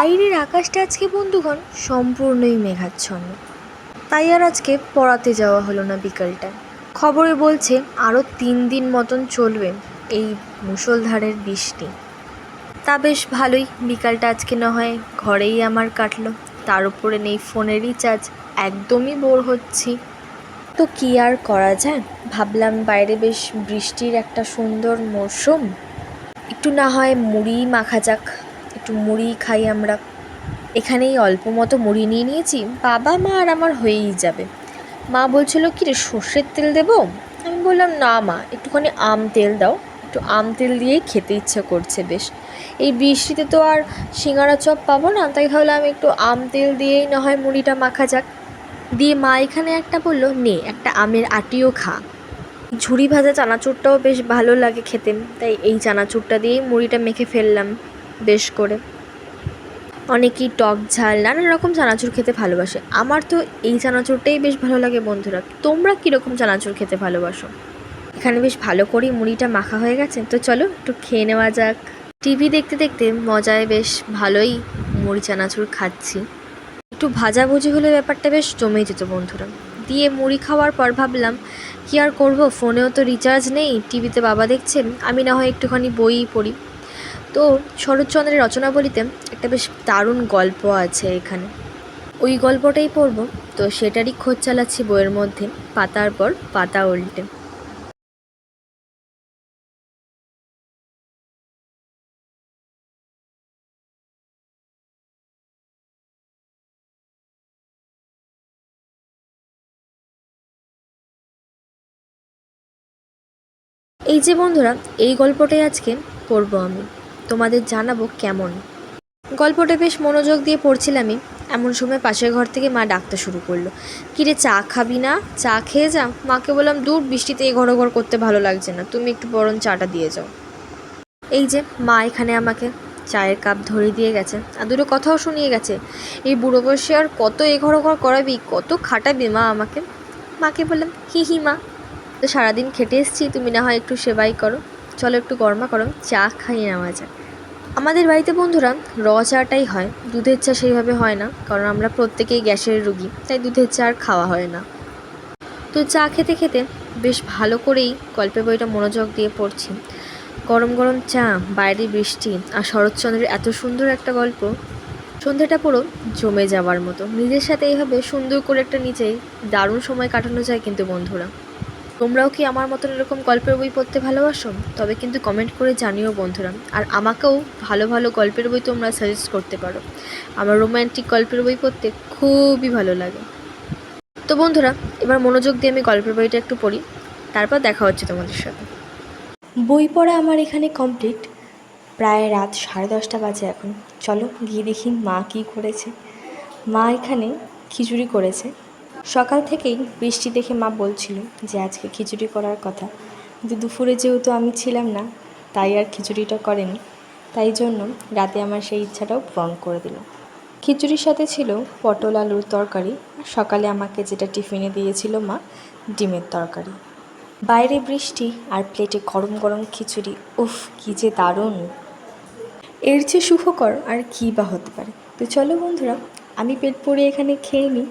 বাইরের আকাশটা আজকে বন্ধুগণ সম্পূর্ণই মেঘাচ্ছন্ন, তাই আর আজকে পড়াতে যাওয়া হলো না বিকালটায়। খবরে বলছে আরও 3 দিন মতন চলবে এই মুষলধারের বৃষ্টি। তা বেশ ভালোই, বিকালটা আজকে না হয় ঘরেই আমার কাটলো। তার উপরে নেই ফোনের রিচার্জ, একদমই বোর হচ্ছি। তো কী আর করা যায়, ভাবলাম বাইরে বেশ বৃষ্টির একটা সুন্দর মরশুম, একটু না হয় মুড়ি মাখা যাক, একটু মুড়ি খাই আমরা। এখানেই অল্প মতো মুড়ি নিয়ে নিয়েছি, বাবা মা আর আমার হয়েই যাবে। মা বলছিল কি রে, সর্ষের তেল দেবো? আমি বললাম না মা, একটুখানি আম তেল দাও, একটু আম তেল দিয়েই খেতে ইচ্ছে করছে বেশ। এই বৃষ্টিতে তো আর সিঙ্গারা চপ পাবো না, তাই ভাবলাম একটু আম তেল দিয়েই না হয় মুড়িটা মাখা যাক। দিয়ে মা এখানে একটা বললো, নে একটা আমের আটিও খা। ঝুরি ভাজা চানাচুরটাও বেশ ভালো লাগে খেতে, তাই এই চানাচুরটা দিয়েই মুড়িটা মেখে ফেললাম বেশ করে। অনেকেই টক ঝাল নানান রকম চানাচুর খেতে ভালোবাসে, আমার তো এই চানাচুরটাই বেশ ভালো লাগে। বন্ধুরা, তোমরা কীরকম চানাচুর খেতে ভালোবাসো? এখানে বেশ ভালো করেই মুড়িটা মাখা হয়ে গেছে, তো চলো একটু খেয়ে নেওয়া যাক। টিভি দেখতে দেখতে মজায় বেশ ভালোই মুড়ি চানাচুর খাচ্ছি। একটু ভাজাভুজি হলে ব্যাপারটা বেশ জমে যেত বন্ধুরা। দিয়ে মুড়ি খাওয়ার পর ভাবলাম কী আর করবো, ফোনেও তো রিচার্জ নেই, টিভিতে বাবা দেখছে, আমি না হয় একটুখানি বইই পড়ি। তো শরৎচন্দ্রের রচনাবলিতে একটা বেশ দারুণ গল্প আছে এখানে, ওই গল্পটাই পড়ব। তো সেটারই খোঁজ চালাচ্ছি বইয়ের মধ্যে, পাতার পর পাতা উল্টে। এই যে বন্ধুরা, এই গল্পটাই আজকে পড়ব আমি, তোমাদের জানাবো কেমন। গল্পটা বেশ মনোযোগ দিয়ে পড়ছিলামই, এমন সময় পাশের ঘর থেকে মা ডাকতে শুরু করলো, কিরে চা খাবি না? চা খেয়ে যা। মাকে বললাম, দূর, বৃষ্টিতে এঘর ওঘর করতে ভালো লাগছে না, তুমি একটু বরং চাটা দিয়ে যাও। এই যে মা এখানে আমাকে চায়ের কাপ ধরিয়ে দিয়ে গেছে, আর দুটো কথাও শুনিয়ে গেছে। এই বুড়ো বয়সে আর কত এঘর ওঘর করাবি, কত খাটাবি মা আমাকে। মাকে বললাম, হি হি মা, তো সারাদিন খেটে এসেছি, তুমি না হয় একটু সেবাই করো, চলো একটু গরমা গরম চা খাইয়ে নেওয়া যায়। আমাদের বাড়িতে বন্ধুরা চাটাই হয়, দুধের চা সেইভাবে হয় না, কারণ আমরা প্রত্যেকেই গ্যাসের রুগী, তাই দুধের চা আর খাওয়া হয় না। তো চা খেতে খেতে বেশ ভালো করেই গল্পের বইটা মনোযোগ দিয়ে পড়ছি। গরম গরম চা, বাইরে বৃষ্টি, আর শরৎচন্দ্রের এত সুন্দর একটা গল্প, সন্ধ্যাটা পুরো জমে যাওয়ার মতো। নিজের সাথে এইভাবে সুন্দর করে একটা নিজেই দারুণ সময় কাটানো যায়। কিন্তু বন্ধুরা, তোমরাও কি আমার মতন এরকম গল্পের বই পড়তে ভালোবাসো? তবে কিন্তু কমেন্ট করে জানিও বন্ধুরা। আর আমাকেও ভালো ভালো গল্পের বই তোমরা সাজেস্ট করতে পারো, আমার রোম্যান্টিক গল্পের বই পড়তে খুবই ভালো লাগে। তো বন্ধুরা, এবার মনোযোগ দিয়ে আমি গল্পের বইটা একটু পড়ি, তারপর দেখা হচ্ছে তোমাদের সাথে। বই পড়া আমার এখানে কমপ্লিট, প্রায় রাত 10:30 বাজে এখন। চলো গিয়ে দেখি মা কী করেছে। মা এখানে খিচুড়ি করেছে। সকাল থেকেই বৃষ্টি দেখে মা বলছিল যে আজকে খিচুড়ি করার কথা, কিন্তু দুপুরে যেহেতু আমি ছিলাম না, তাই আর খিচুড়িটা করেনি। তাই জন্য রাতে আমার সেই ইচ্ছাটাও পূরণ করে দিল। খিচুড়ির সাথে ছিল পটল আলুর তরকারি, আর সকালে আমাকে যেটা টিফিনে দিয়েছিল মা, ডিমের তরকারি। বাইরে বৃষ্টি আর প্লেটে গরম গরম খিচুড়ি, উফ কী যে দারুণ! এর চেয়ে সুখকর আর কী বা হতে পারে। তো চলো বন্ধুরা, আমি পেট পুড়ে এখানে খেয়ে নিই।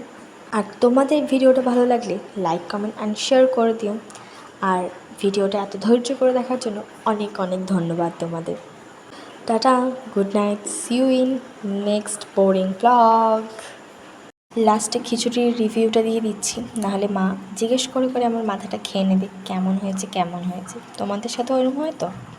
আর তোমাদের ভিডিওটা ভালো লাগলে লাইক কমেন্ট অ্যান্ড শেয়ার করে দিও। আর ভিডিওটা এত ধৈর্য করে দেখার জন্য অনেক অনেক ধন্যবাদ তোমাদের। Tata, good night, see you in next boring blog. লাস্টে খিচুড়ির রিভিউটা দিয়ে দিচ্ছি, নাহলে মা জিজ্ঞেস করে করে আমার মাথাটা খেয়ে নেবে কেমন হয়েছে কেমন হয়েছে। তোমাদের সাথে ওরকম হয় তো?